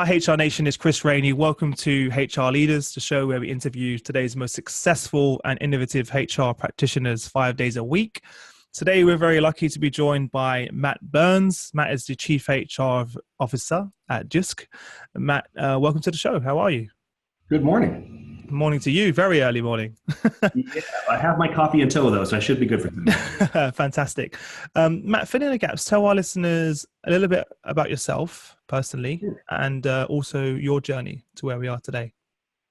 Hi HR Nation, it's Chris Rainey. Welcome to HR Leaders, the show where we interview today's most successful and innovative HR practitioners 5 days a week. Today, we're very lucky to be joined by Matt Burns. Matt is the Chief HR Officer at JYSK. Matt, welcome to the show. How are you? Good morning. Good morning to you. Very early morning. Yeah, I have my coffee in tow, though, so I should be good for today. Fantastic. Matt, fill in the gaps. Tell our listeners a little bit about yourself personally and also your journey to where we are today.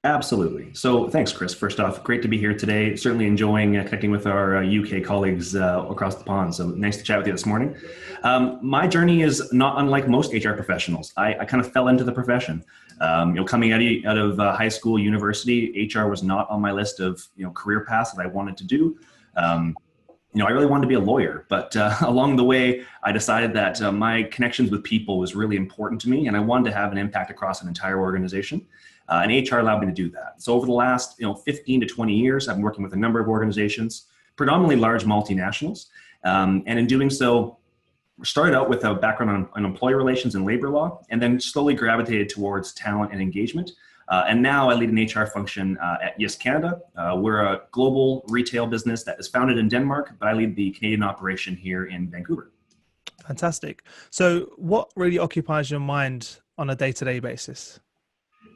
Absolutely. So thanks, Chris. First off, great to be here today. Certainly enjoying connecting with our UK colleagues across the pond. So nice to chat with you this morning. My journey is not unlike most HR professionals. I kind of fell into the profession. Coming out of high school, university, HR was not on my list of career paths that I wanted to do. I really wanted to be a lawyer, but along the way, I decided that my connections with people was really important to me, and I wanted to have an impact across an entire organization. And HR allowed me to do that. So over the last 15 to 20 years, I've been working with a number of organizations, predominantly large multinationals. And in doing so, started out with a background on employee relations and labor law, and then slowly gravitated towards talent and engagement. And now I lead an HR function at JYSK Canada. We're a global retail business that is founded in Denmark, but I lead the Canadian operation here in Vancouver. Fantastic. So what really occupies your mind on a day-to-day basis?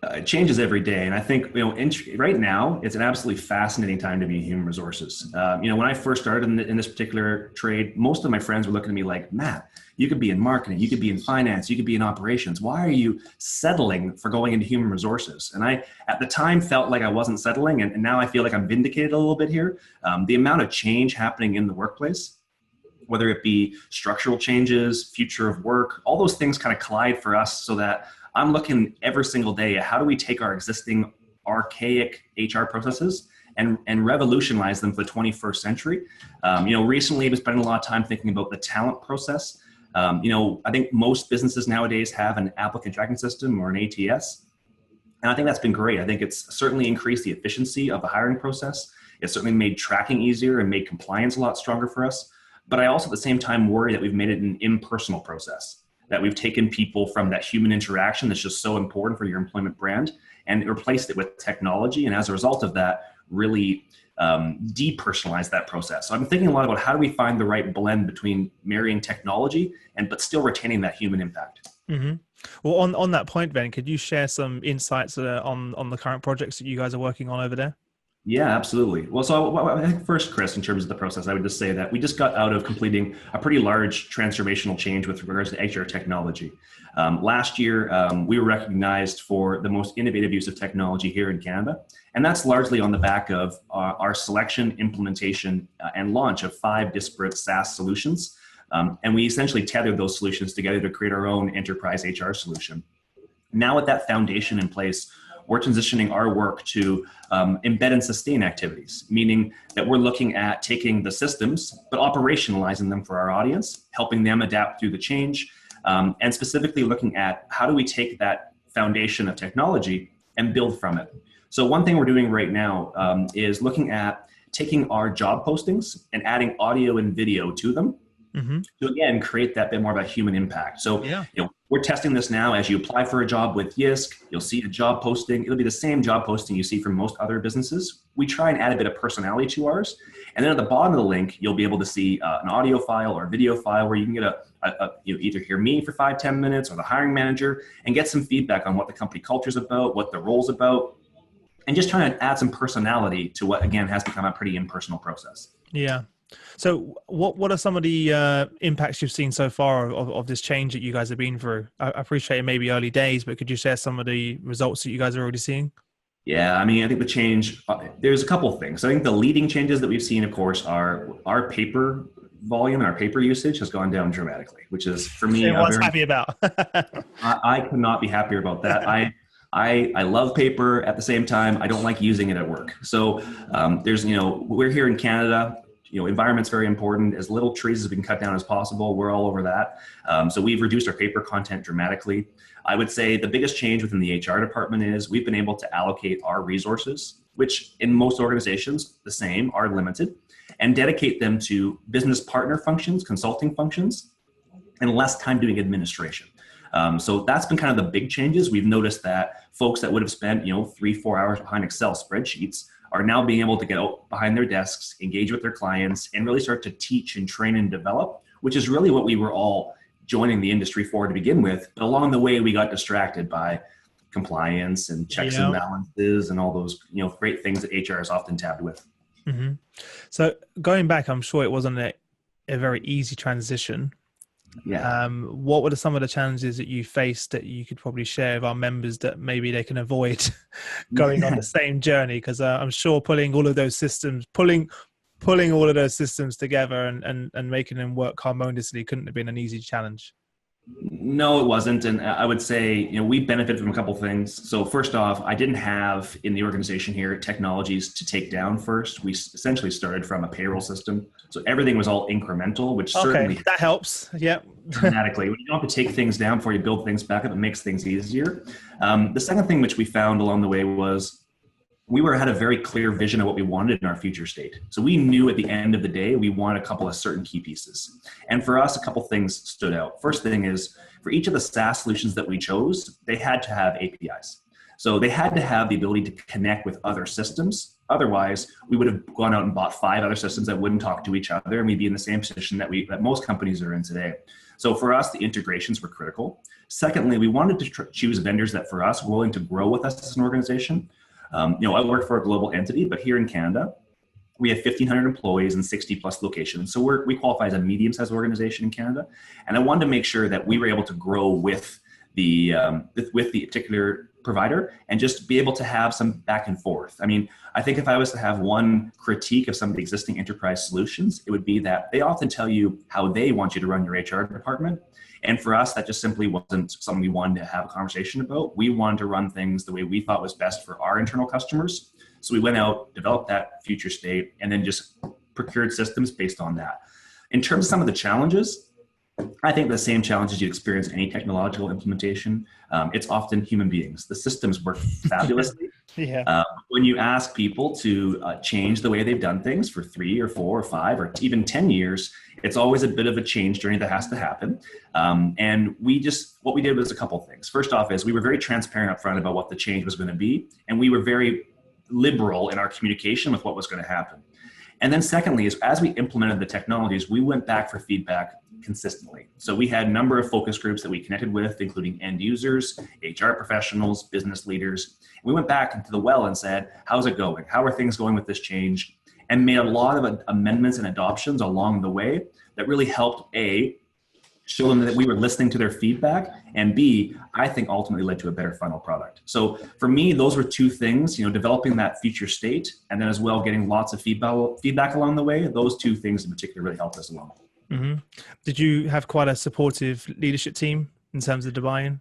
It changes every day. And I think, right now, it's an absolutely fascinating time to be in human resources. When I first started in this particular trade, most of my friends were looking at me like, Matt, you could be in marketing, you could be in finance, you could be in operations. Why are you settling for going into human resources? And I, at the time, felt like I wasn't settling. And now I feel like I'm vindicated a little bit here. The amount of change happening in the workplace, whether it be structural changes, future of work, all those things kind of collide for us so that I'm looking every single day at how do we take our existing archaic HR processes and revolutionize them for the 21st century. Recently I've been spending a lot of time thinking about the talent process. I think most businesses nowadays have an applicant tracking system or an ATS. And I think that's been great. I think it's certainly increased the efficiency of the hiring process. It's certainly made tracking easier and made compliance a lot stronger for us. But I also at the same time worry that we've made it an impersonal process, that we've taken people from that human interaction that's just so important for your employment brand and replaced it with technology. And as a result of that, really depersonalize that process. So I'm thinking a lot about how do we find the right blend between marrying technology but still retaining that human impact. Mm-hmm. Well, on that point, Ben, could you share some insights on the current projects that you guys are working on over there? Yeah, absolutely. Well, so I think first, Chris, in terms of the process, I would just say that we just got out of completing a pretty large transformational change with regards to HR technology. Last year, we were recognized for the most innovative use of technology here in Canada. And that's largely on the back of our selection, implementation, and launch of 5 disparate SaaS solutions. And we essentially tethered those solutions together to create our own enterprise HR solution. Now with that foundation in place, we're transitioning our work to embed and sustain activities, meaning that we're looking at taking the systems, but operationalizing them for our audience, helping them adapt through the change, and specifically looking at how do we take that foundation of technology and build from it. So one thing we're doing right now is looking at taking our job postings and adding audio and video to them. Mm-hmm. To again create that bit more of a human impact. So we're testing this now. As you apply for a job with JYSK, you'll see a job posting. It'll be the same job posting you see from most other businesses. We try and add a bit of personality to ours. And then at the bottom of the link, you'll be able to see an audio file or a video file where you can get either hear me for 5-10 minutes or the hiring manager and get some feedback on what the company culture is about, what the role's about, and just trying to add some personality to what again has become a pretty impersonal process. Yeah. So what are some of the impacts you've seen so far of this change that you guys have been through? I appreciate it may be early days, but could you share some of the results that you guys are already seeing? Yeah, I think the change, there's a couple of things. I think the leading changes that we've seen, of course, are our paper volume and our paper usage has gone down dramatically, which is for me, everyone's happy about. I could not be happier about that. I love paper. At the same time, I don't like using it at work. So we're here in Canada. Environment's very important. As little trees have been cut down as possible, we're all over that. So we've reduced our paper content dramatically. I would say the biggest change within the HR department is we've been able to allocate our resources, which in most organizations, the same, are limited, and dedicate them to business partner functions, consulting functions, and less time doing administration. So that's been kind of the big changes. We've noticed that folks that would have spent, 3-4 hours behind Excel spreadsheets are now being able to get out behind their desks, engage with their clients, and really start to teach and train and develop, which is really what we were all joining the industry for to begin with. But along the way, we got distracted by compliance and checks and balances and all those, great things that HR is often tabbed with. Mm-hmm. So going back, I'm sure it wasn't a very easy transition. Yeah. What were some of the challenges that you faced that you could probably share with our members that maybe they can avoid going on the same journey? Because I'm sure pulling all of those systems together and making them work harmoniously couldn't have been an easy challenge. No, it wasn't. And I would say, we benefited from a couple of things. So first off, I didn't have in the organization here technologies to take down first. We essentially started from a payroll system. So everything was all incremental, which certainly that helps. Yeah. Dramatically. When you don't have to take things down before you build things back up, it makes things easier. The second thing which we found along the way was we had a very clear vision of what we wanted in our future state. So we knew at the end of the day, we want a couple of certain key pieces. And for us, a couple things stood out. First thing is, for each of the SaaS solutions that we chose, they had to have APIs. So they had to have the ability to connect with other systems. Otherwise, we would have gone out and bought 5 other systems that wouldn't talk to each other, and we'd be in the same position that most companies are in today. So for us, the integrations were critical. Secondly, we wanted to choose vendors that for us were willing to grow with us as an organization. I work for a global entity, but here in Canada, we have 1,500 employees and 60 plus locations. So we qualify as a medium-sized organization in Canada. And I wanted to make sure that we were able to grow with the particular provider and just be able to have some back and forth. I mean, I think if I was to have one critique of some of the existing enterprise solutions, it would be that they often tell you how they want you to run your HR department. And for us, that just simply wasn't something we wanted to have a conversation about. We wanted to run things the way we thought was best for our internal customers. So we went out, developed that future state, and then just procured systems based on that. In terms of some of the challenges, I think the same challenges you'd experience any technological implementation. It's often human beings. The systems work fabulously. When you ask people to change the way they've done things for 3 or 4 or 5 or even 10 years, it's always a bit of a change journey that has to happen. And what we did was a couple things. First off is we were very transparent upfront about what the change was going to be. And we were very liberal in our communication with what was going to happen. And then secondly is as we implemented the technologies, we went back for feedback consistently. So we had a number of focus groups that we connected with, including end users, HR professionals, business leaders. We went back into the well and said, how's it going? How are things going with this change? And made a lot of amendments and adoptions along the way that really helped A, show them that we were listening to their feedback, and B, I think ultimately led to a better final product. So for me, those were 2 things, developing that future state and then as well getting lots of feedback along the way. Those 2 things in particular really helped us along. Mm-hmm. Did you have quite a supportive leadership team in terms of the buy-in?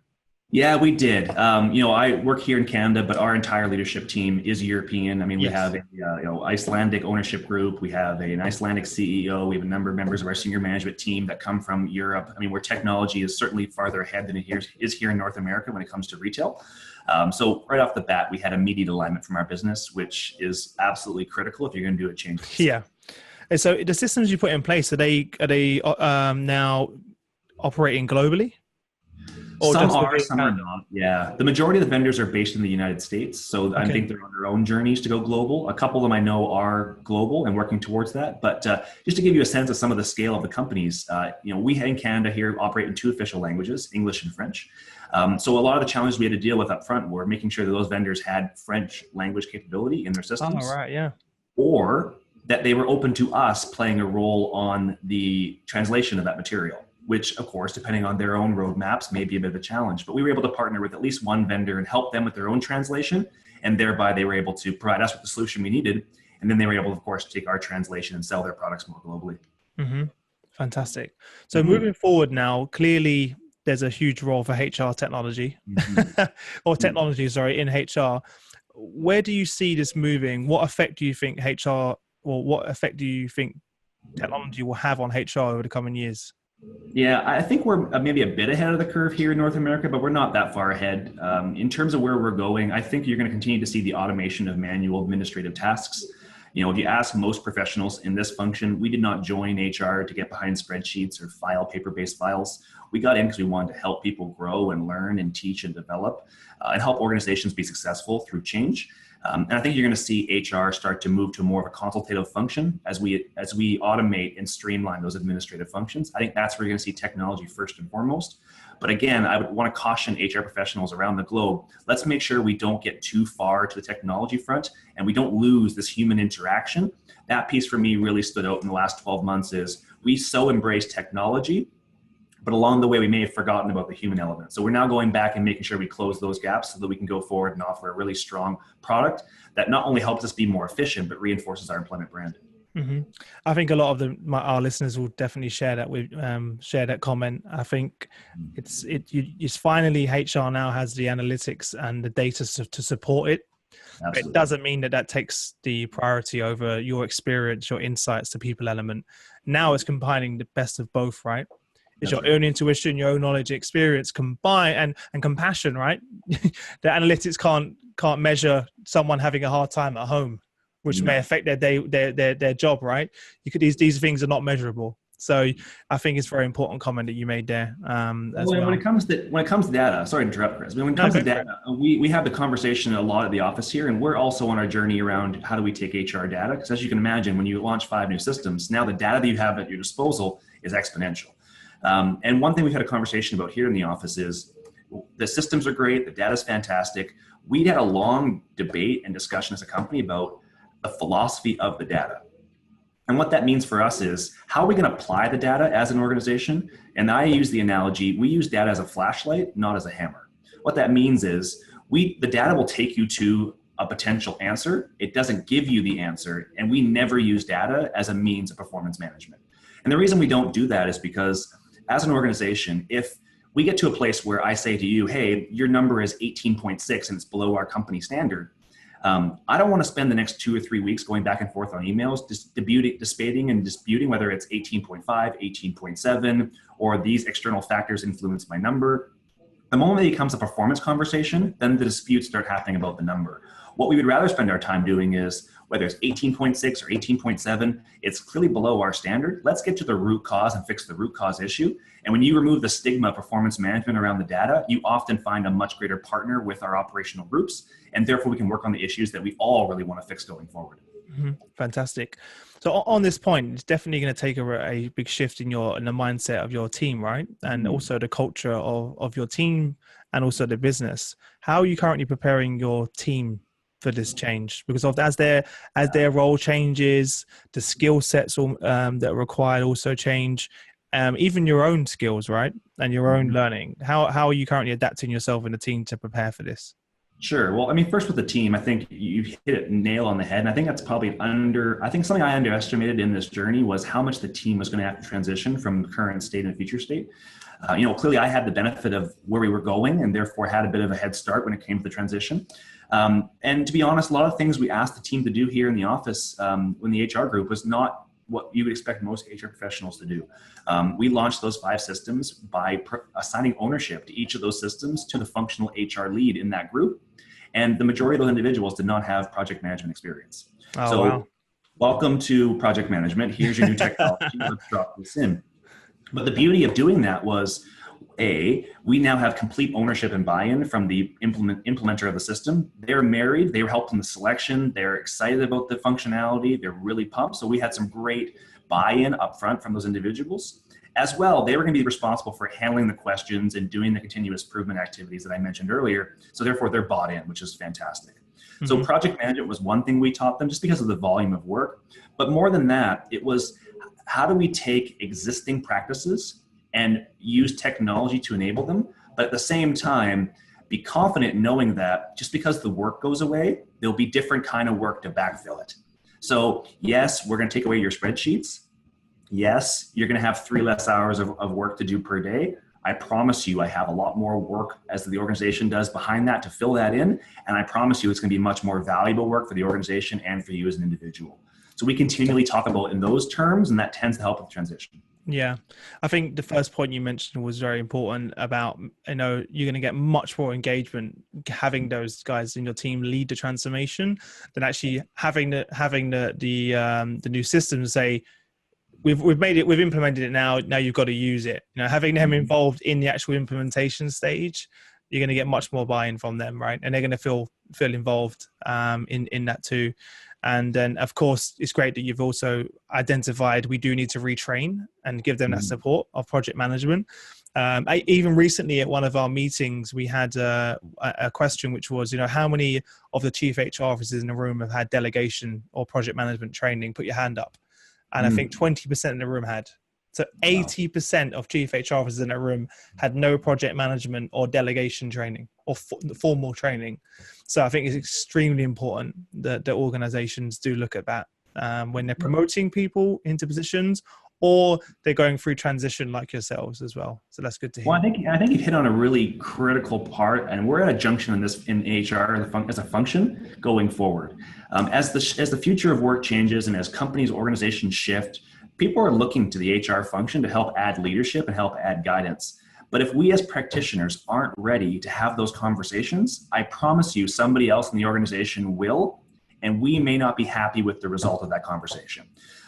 Yeah, we did. I work here in Canada, but our entire leadership team is European. I mean, we have a Icelandic ownership group. We have an Icelandic CEO. We have a number of members of our senior management team that come from Europe. I mean, where technology is certainly farther ahead than it is here in North America when it comes to retail. So right off the bat, we had immediate alignment from our business, which is absolutely critical if you're going to do a change. Yeah. And so the systems you put in place, are they now operating globally? Some are, some are not. Yeah. The majority of the vendors are based in the United States. So I think they're on their own journeys to go global. A couple of them I know are global and working towards that. But just to give you a sense of some of the scale of the companies, we in Canada here operate in 2 official languages, English and French. So a lot of the challenges we had to deal with up front were making sure that those vendors had French language capability in their systems. Oh, right, yeah. Or that they were open to us playing a role on the translation of that material, which of course, depending on their own roadmaps, may be a bit of a challenge. But we were able to partner with at least one vendor and help them with their own translation. And thereby they were able to provide us with the solution we needed. And then they were able, of course, to take our translation and sell their products more globally. Mm-hmm. Fantastic. So moving forward now, clearly there's a huge role for HR technology or technology, in HR. Where do you see this moving? What effect do you think technology will have on HR over the coming years? Yeah, I think we're maybe a bit ahead of the curve here in North America, but we're not that far ahead. In terms of where we're going, I think you're going to continue to see the automation of manual administrative tasks. If you ask most professionals in this function, we did not join HR to get behind spreadsheets or file paper-based files. We got in because we wanted to help people grow and learn and teach and develop and help organizations be successful through change. And I think you're going to see HR start to move to more of a consultative function as we automate and streamline those administrative functions. I think that's where you're going to see technology first and foremost. But again, I would want to caution HR professionals around the globe. Let's make sure we don't get too far to the technology front and we don't lose this human interaction. That piece for me really stood out in the last 12 months is we so embrace technology, but along the way, we may have forgotten about the human element. So we're now going back and making sure we close those gaps so that we can go forward and offer a really strong product that not only helps us be more efficient, but reinforces our employment brand. Mm-hmm. I think a lot of our listeners will definitely share that comment. I think it's finally HR now has the analytics and the data to support it. Absolutely. It doesn't mean that takes the priority over your experience, your insights, the people element. Now it's combining the best of both, right? It's your own intuition, your own knowledge, experience, combine and compassion, right? The analytics can't measure someone having a hard time at home, which may affect their job, right? These things are not measurable. So I think it's a very important comment that you made there. When it comes to data, sorry to interrupt, Chris. When it comes to data, we have the conversation a lot at the office here, and we're also on our journey around how do we take HR data? Because as you can imagine, when you launch 5 new systems, now the data that you have at your disposal is exponential. And one thing we've had a conversation about here in the office is the systems are great, the data is fantastic. We had a long debate and discussion as a company about the philosophy of the data. And what that means for us is how are we going to apply the data as an organization? And I use the analogy, we use data as a flashlight, not as a hammer. What that means is the data will take you to a potential answer. It doesn't give you the answer. And we never use data as a means of performance management. And the reason we don't do that is because as an organization, if we get to a place where I say to you, hey, your number is 18.6 and it's below our company standard, I don't want to spend the next 2 or 3 weeks going back and forth on emails, just disputing whether it's 18.5, 18.7, or these external factors influence my number. The moment it becomes a performance conversation, then the disputes start happening about the number. What we would rather spend our time doing is, whether it's 18.6 or 18.7, it's clearly below our standard. Let's get to the root cause and fix the root cause issue. And when you remove the stigma of performance management around the data, you often find a much greater partner with our operational groups. And therefore, we can work on the issues that we all really want to fix going forward. Mm-hmm. Fantastic. So on this point, it's definitely going to take a big shift in the mindset of your team, right? And also the culture of your team and also the business. How are you currently preparing your team for this change? Because as their role changes, the skill sets that are required also change, even your own skills, right? And your own learning. How are you currently adapting yourself and the team to prepare for this? Sure. Well, I mean, first with the team, I think you've hit it nail on the head. And I think that's probably I think something I underestimated in this journey was how much the team was going to have to transition from the current state and future state. Clearly I had the benefit of where we were going and therefore had a bit of a head start when it came to the transition. And to be honest, a lot of things we asked the team to do here in the office when the HR group was not what you would expect most HR professionals to do. We launched those 5 systems by assigning ownership to each of those systems to the functional HR lead in that group. And the majority of those individuals did not have project management experience. Wow. Welcome to project management. Here's your new technology. Let's drop this in. But the beauty of doing that was, we now have complete ownership and buy-in from the implementer of the system. They're married. They were helped in the selection. They're excited about the functionality. They're really pumped. So we had some great buy-in up front from those individuals. As well, they were going to be responsible for handling the questions and doing the continuous improvement activities that I mentioned earlier. So therefore, they're bought in, which is fantastic. Mm-hmm. So project management was one thing we taught them just because of the volume of work. But more than that, it was how do we take existing practices and use technology to enable them, but at the same time, be confident knowing that just because the work goes away, there'll be different kind of work to backfill it. So yes, we're going to take away your spreadsheets. Yes, you're going to have 3 less hours of work to do per day. I promise you, I have a lot more work as the organization does behind that to fill that in. And I promise you, it's going to be much more valuable work for the organization and for you as an individual. So we continually talk about in those terms, and that tends to help with the transition. Yeah, I think the first point you mentioned was very important about, you're going to get much more engagement having those guys in your team lead the transformation than actually having the new system say, we've made it, we've implemented it now you've got to use it. Having them involved in the actual implementation stage, you're going to get much more buy-in from them, right? And they're going to feel involved in that too. And then, of course, it's great that you've also identified we do need to retrain and give them that support of project management. Even recently at one of our meetings, we had a question which was, how many of the chief HR officers in the room have had delegation or project management training? Put your hand up. And I think 20% in the room had. So 80% of chief HR officers in a room had no project management or delegation training or formal training. So I think it's extremely important that the organizations do look at that when they're promoting people into positions or they're going through transition like yourselves as well. So that's good to hear. Well, I think you've hit on a really critical part, and we're at a junction in HR as a function going forward. As the future of work changes and as companies, organizations shift, people are looking to the HR function to help add leadership and help add guidance. But if we as practitioners aren't ready to have those conversations, I promise you somebody else in the organization will, and we may not be happy with the result of that conversation.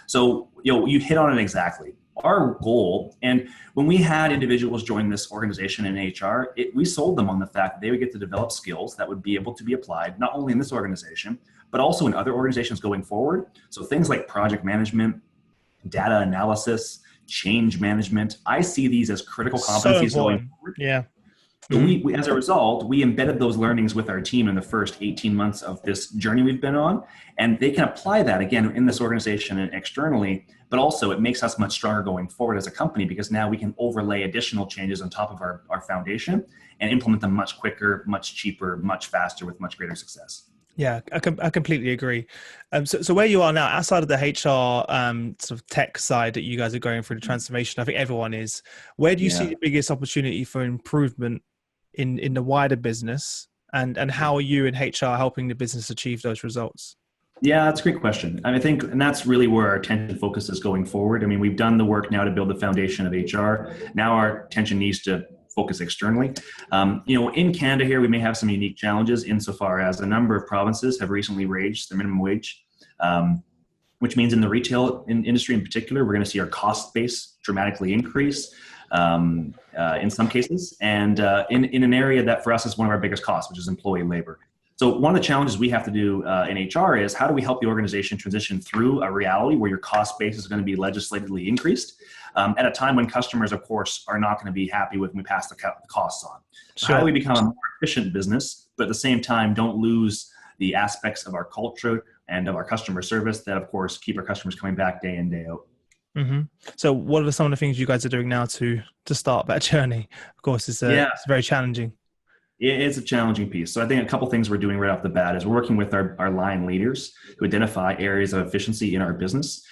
So, you hit on it exactly. Our goal, and when we had individuals join this organization in HR, we sold them on the fact that they would get to develop skills that would be able to be applied not only in this organization, but also in other organizations going forward. So things like project management, data analysis, change management, I see these as critical competencies going forward. Yeah. So we, as a result, we embedded those learnings with our team in the first 18 months of this journey we've been on, and they can apply that again in this organization and externally, but also it makes us much stronger going forward as a company because now we can overlay additional changes on top of our foundation and implement them much quicker, much cheaper, much faster with much greater success. Yeah, I completely agree. So where you are now, outside of the HR sort of tech side that you guys are going through the transformation, I think everyone is. Where do you see the biggest opportunity for improvement in the wider business, and how are you in HR helping the business achieve those results? Yeah, that's a great question. I think, and that's really where our attention focus is going forward. I mean, we've done the work now to build the foundation of HR. Now our attention needs to focus externally. In Canada here, we may have some unique challenges insofar as a number of provinces have recently raised the minimum wage, which means in the retail industry in particular, we're going to see our cost base dramatically increase in some cases, and in an area that for us is one of our biggest costs, which is employee labor. So one of the challenges we have to do in HR is how do we help the organization transition through a reality where your cost base is going to be legislatively increased at a time when customers, of course, are not going to be happy with when we pass the costs on. So how do we become a more efficient business, but at the same time don't lose the aspects of our culture and of our customer service that, of course, keep our customers coming back day in, day out? Mm-hmm. So what are some of the things you guys are doing now to start that journey? Of course, it's very challenging. It's a challenging piece. So I think a couple things we're doing right off the bat is we're working with our line leaders to identify areas of efficiency in our business.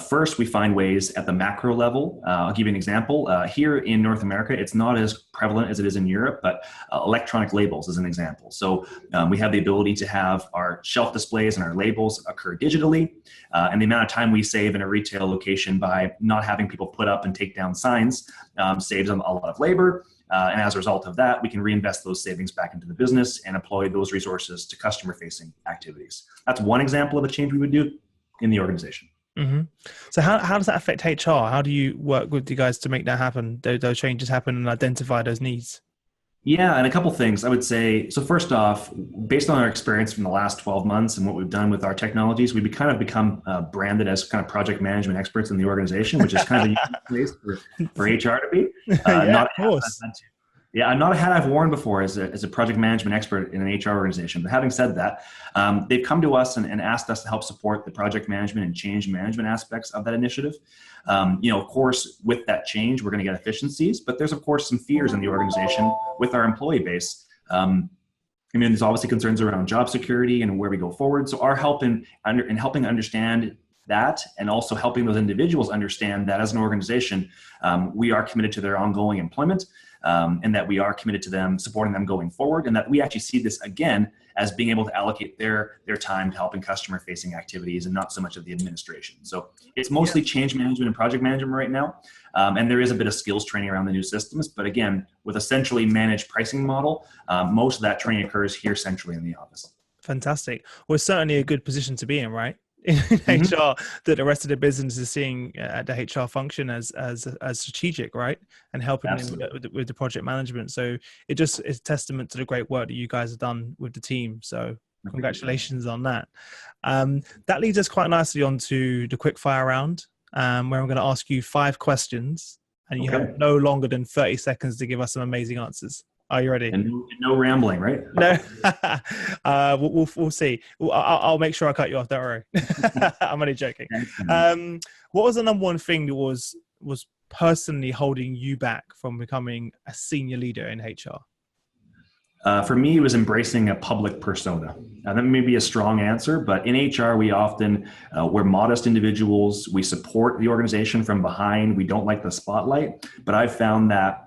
First, we find ways at the macro level. I'll give you an example. Here in North America, it's not as prevalent as it is in Europe, but electronic labels is an example. So we have the ability to have our shelf displays and our labels occur digitally. And the amount of time we save in a retail location by not having people put up and take down signs saves them a lot of labor. And as a result of that, we can reinvest those savings back into the business and employ those resources to customer-facing activities. That's one example of a change we would do in the organization. Mm-hmm. So how does that affect HR? How do you work with you guys to make that happen, those changes happen, and identify those needs? Yeah, and a couple things I would say. So first off, based on our experience from the last 12 months and what we've done with our technologies, we've kind of become branded as kind of project management experts in the organization, which is kind of a unique place for HR to be. Of course. Not a hat I've worn before as a project management expert in an HR organization. But having said that, they've come to us and asked us to help support the project management and change management aspects of that initiative. Of course, with that change, we're going to get efficiencies, but there's, of course, some fears in the organization with our employee base. There's obviously concerns around job security and where we go forward. So our help in helping understand that, and also helping those individuals understand that as an organization, we are committed to their ongoing employment, and that we are committed to them, supporting them going forward, and that we actually see this again as being able to allocate their time to helping customer facing activities and not so much of the administration. So it's mostly change management and project management right now. And there is a bit of skills training around the new systems. But again, with a centrally managed pricing model, most of that training occurs here centrally in the office. Fantastic. Well, it's certainly a good position to be in, right? In HR, that the rest of the business is seeing the HR function as strategic, right, and helping them with the project management. So it just is testament to the great work that you guys have done with the team. So congratulations on that. That leads us quite nicely onto the quick fire round, where I'm going to ask you 5 questions, and you have no longer than 30 seconds to give us some amazing answers. Are you ready? And no rambling, right? No, we'll see. I'll make sure I cut you off. Don't worry. I'm only joking. What was the number one thing that was personally holding you back from becoming a senior leader in HR? For me, it was embracing a public persona. That may be a strong answer, but in HR, we often, we're modest individuals. We support the organization from behind. We don't like the spotlight. But I've found that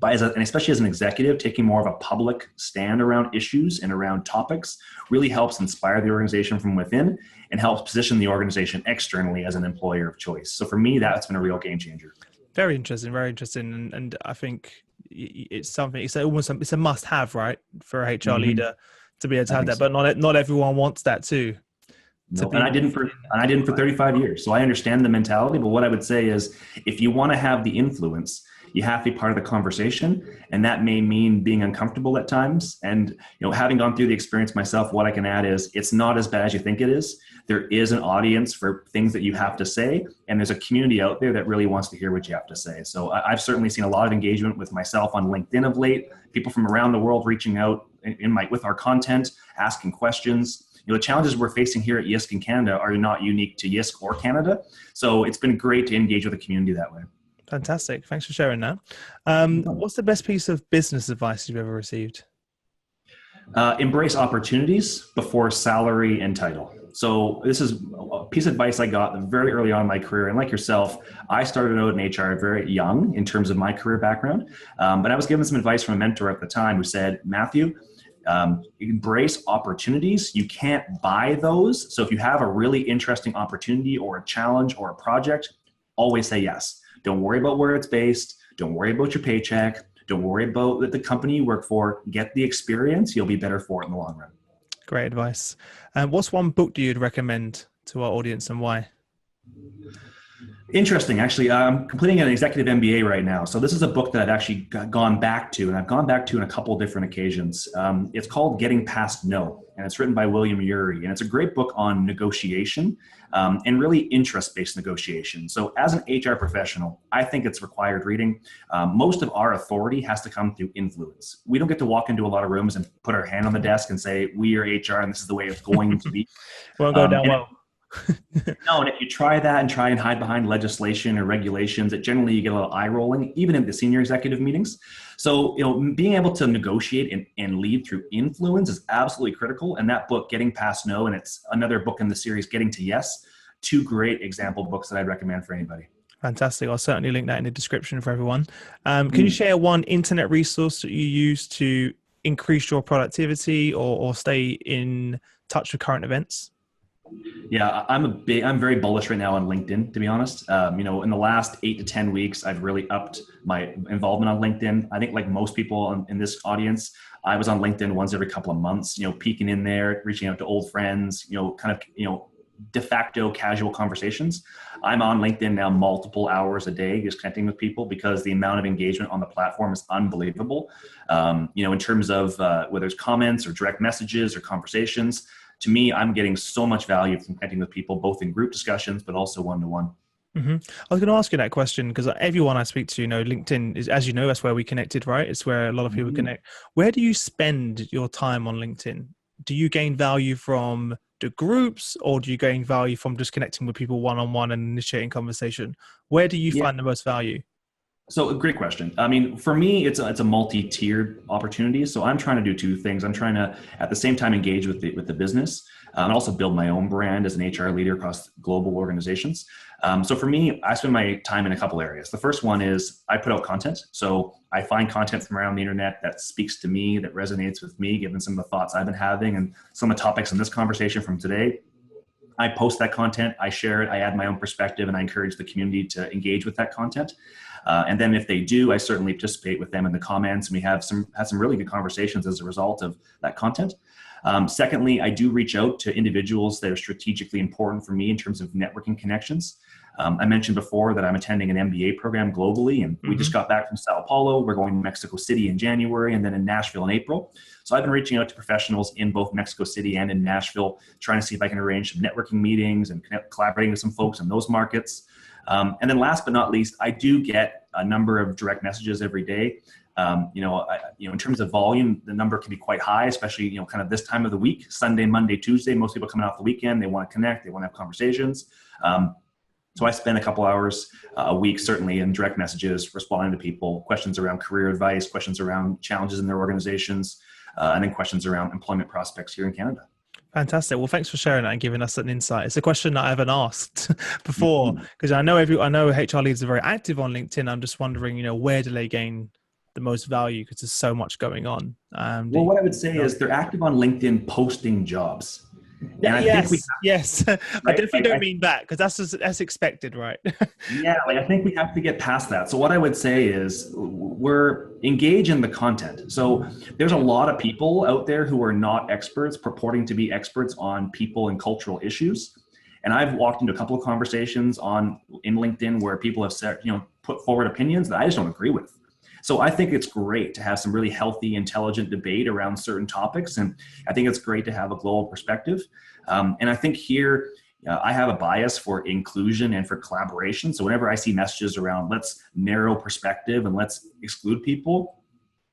and especially as an executive, taking more of a public stand around issues and around topics really helps inspire the organization from within and helps position the organization externally as an employer of choice. So for me, that's been a real game changer. Very interesting, very interesting. And I think it's something, it's a must have, right, for a HR leader to be able to have that, but not everyone wants that too. No, and I didn't for 35 years. So I understand the mentality, but what I would say is if you want to have the influence, you have to be part of the conversation, and that may mean being uncomfortable at times. And having gone through the experience myself, what I can add is it's not as bad as you think it is. There is an audience for things that you have to say, and there's a community out there that really wants to hear what you have to say. So I've certainly seen a lot of engagement with myself on LinkedIn of late. People from around the world reaching out with our content, asking questions. The challenges we're facing here at JYSK in Canada are not unique to JYSK or Canada. So it's been great to engage with the community that way. Fantastic. Thanks for sharing that. What's the best piece of business advice you've ever received? Embrace opportunities before salary and title. So this is a piece of advice I got very early on in my career. And like yourself, I started out in HR very young in terms of my career background. But I was given some advice from a mentor at the time who said, Matthew, embrace opportunities. You can't buy those. So if you have a really interesting opportunity or a challenge or a project, always say yes. Don't worry about where it's based. Don't worry about your paycheck. Don't worry about the company you work for. Get the experience. You'll be better for it in the long run. Great advice. What's one book do you'd recommend to our audience and why? Interesting. Actually, I'm completing an executive MBA right now. So this is a book that I've actually gone back to, and I've gone back to on a couple of different occasions. It's called Getting Past No, and it's written by William Ury. And it's a great book on negotiation and really interest-based negotiation. So as an HR professional, I think it's required reading. Most of our authority has to come through influence. We don't get to walk into a lot of rooms and put our hand on the desk and say, we are HR and this is the way it's going to be. Won't go down well. No, and if you try that and try and hide behind legislation or regulations, it generally you get a little eye rolling, even in the senior executive meetings. So, being able to negotiate and lead through influence is absolutely critical. And that book, Getting Past No, and it's another book in the series, Getting to Yes, 2 great example books that I'd recommend for anybody. Fantastic. I'll certainly link that in the description for everyone. Can you share one internet resource that you use to increase your productivity or stay in touch with current events? Yeah, I'm very bullish right now on LinkedIn, to be honest. In the last 8 to 10 weeks, I've really upped my involvement on LinkedIn. I think like most people in this audience, I was on LinkedIn once every couple of months, peeking in there, reaching out to old friends, de facto casual conversations. I'm on LinkedIn now multiple hours a day, just connecting with people because the amount of engagement on the platform is unbelievable. In terms of whether it's comments or direct messages or conversations, to me, I'm getting so much value from connecting with people, both in group discussions, but also one-to-one. Mm-hmm. I was going to ask you that question because everyone I speak to, LinkedIn is, as you know, that's where we connected, right? It's where a lot of people connect. Where do you spend your time on LinkedIn? Do you gain value from the groups or do you gain value from just connecting with people one-on-one and initiating conversation? Where do you find the most value? So a great question. I mean, for me, it's a multi-tiered opportunity. So I'm trying to do 2 things. I'm trying to, at the same time, engage with the business. and also build my own brand as an HR leader across global organizations. So for me, I spend my time in a couple areas. The first one is I put out content. So I find content from around the internet that speaks to me, that resonates with me, given some of the thoughts I've been having and some of the topics in this conversation from today. I post that content, I share it, I add my own perspective, and I encourage the community to engage with that content. And then if they do, I certainly participate with them in the comments, and we have some really good conversations as a result of that content. Secondly, I do reach out to individuals that are strategically important for me in terms of networking connections. I mentioned before that I'm attending an MBA program globally, and we just got back from Sao Paulo. We're going to Mexico City in January and then in Nashville in April. So I've been reaching out to professionals in both Mexico City and in Nashville, trying to see if I can arrange some networking meetings and collaborating with some folks in those markets. And then last but not least, I do get a number of direct messages every day. In terms of volume, the number can be quite high, especially, kind of this time of the week, Sunday, Monday, Tuesday. Most people coming off the weekend, they want to connect, they want to have conversations. So I spend a couple hours a week, certainly in direct messages, responding to people, questions around career advice, questions around challenges in their organizations, and then questions around employment prospects here in Canada. Fantastic. Well, thanks for sharing that and giving us an insight. It's a question that I haven't asked before, because I know HR leaders are very active on LinkedIn. I'm just wondering, where do they gain the most value, because there's so much going on? Well, what I would say is they're active on LinkedIn posting jobs. And I think yes. Right? I definitely don't mean that, because that's expected, right? Yeah, I think we have to get past that. So what I would say is we're engaged in the content. So there's a lot of people out there who are not experts purporting to be experts on people and cultural issues. And I've walked into a couple of conversations in LinkedIn where people have said, put forward opinions that I just don't agree with. So I think it's great to have some really healthy, intelligent debate around certain topics. And I think it's great to have a global perspective. And I think here, I have a bias for inclusion and for collaboration. So whenever I see messages around let's narrow perspective and let's exclude people,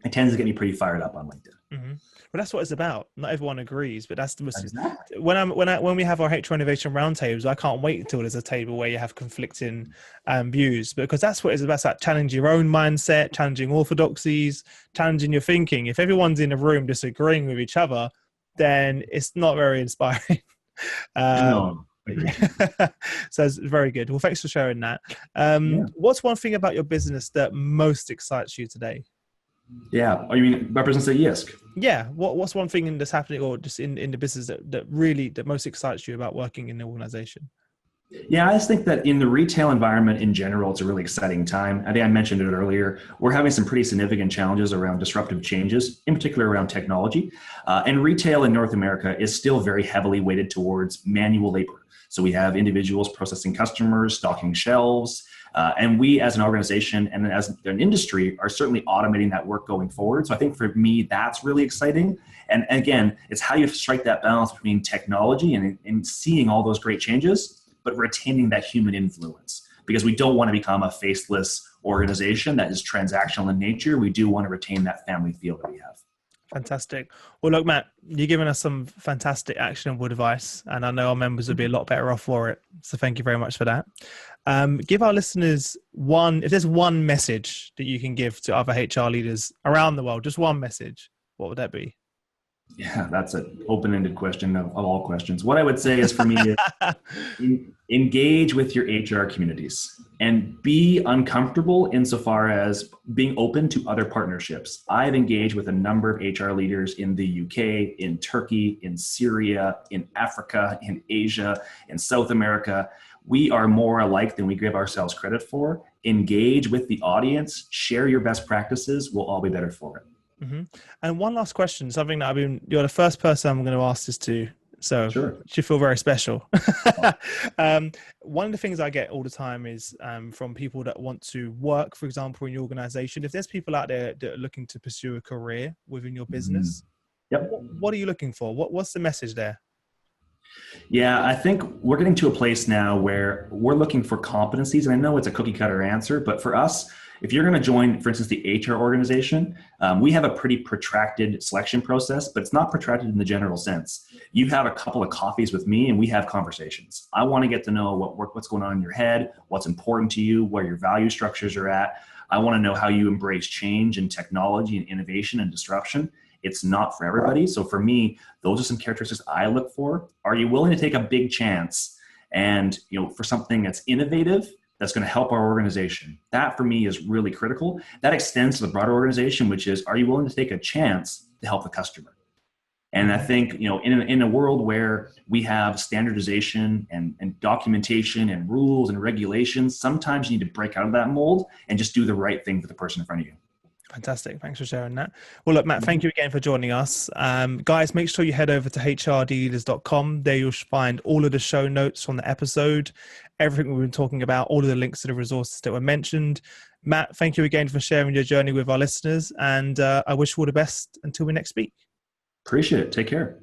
it tends to get me pretty fired up on LinkedIn. Mm-hmm. Well, that's what it's about. Not everyone agrees, but that's the most. Exactly. When we have our HR innovation roundtables, I can't wait until there's a table where you have conflicting views, because that's what it's about. It's like challenging your own mindset, challenging orthodoxies, challenging your thinking. If everyone's in a room disagreeing with each other, then it's not very inspiring. No. So it's very good. Well, thanks for sharing that. What's one thing about your business that most excites you today? Yeah. Oh, you mean represents a JYSK? Yeah. What's one thing that's happening, or just in the business that most excites you about working in the organization? Yeah, I just think that in the retail environment in general, it's a really exciting time. I think I mentioned it earlier. We're having some pretty significant challenges around disruptive changes, in particular around technology. And retail in North America is still very heavily weighted towards manual labor. So we have individuals processing customers, stocking shelves, and we as an organization and as an industry are certainly automating that work going forward. So I think for me, that's really exciting. And again, it's how you strike that balance between technology and seeing all those great changes, but retaining that human influence, because we don't want to become a faceless organization that is transactional in nature. We do want to retain that family feel that we have. Fantastic. Well, look, Matt, you're giving us some fantastic actionable advice, and I know our members would be a lot better off for it. So thank you very much for that. Give our listeners if there's one message that you can give to other HR leaders around the world, just one message, what would that be? Yeah, that's an open-ended question of all questions. What I would say is, for me, is engage with your HR communities and be uncomfortable insofar as being open to other partnerships. I've engaged with a number of HR leaders in the UK, in Turkey, in Syria, in Africa, in Asia, in South America. We are more alike than we give ourselves credit for. Engage with the audience, share your best practices. We'll all be better for it. Mm-hmm. And one last question, something that you're the first person I'm going to ask this to, so sure. You should feel very special. One of the things I get all the time is from people that want to work, for example, in your organization. If there's people out there that are looking to pursue a career within your business, what are you looking for? What's the message there? Yeah, I think we're getting to a place now where we're looking for competencies. And I know it's a cookie cutter answer, but for us, if you're going to join, for instance, the HR organization, we have a pretty protracted selection process, but it's not protracted in the general sense. You have a couple of coffees with me and we have conversations. I want to get to know what's going on in your head, what's important to you, where your value structures are at. I want to know how you embrace change and technology and innovation and disruption. it's not for everybody. So for me, those are some characteristics I look for. Are you willing to take a big chance and, for something that's innovative, that's going to help our organization? That for me is really critical. That extends to the broader organization, which is, are you willing to take a chance to help the customer? And I think, in a world where we have standardization and documentation and rules and regulations, sometimes you need to break out of that mold and just do the right thing for the person in front of you. Fantastic. Thanks for sharing that. Well, look, Matt, thank you again for joining us. Guys, make sure you head over to hrdleaders.com. There you'll find all of the show notes from the episode, everything we've been talking about, all of the links to the resources that were mentioned. Matt, thank you again for sharing your journey with our listeners. And I wish you all the best until we next speak. Appreciate it. Take care.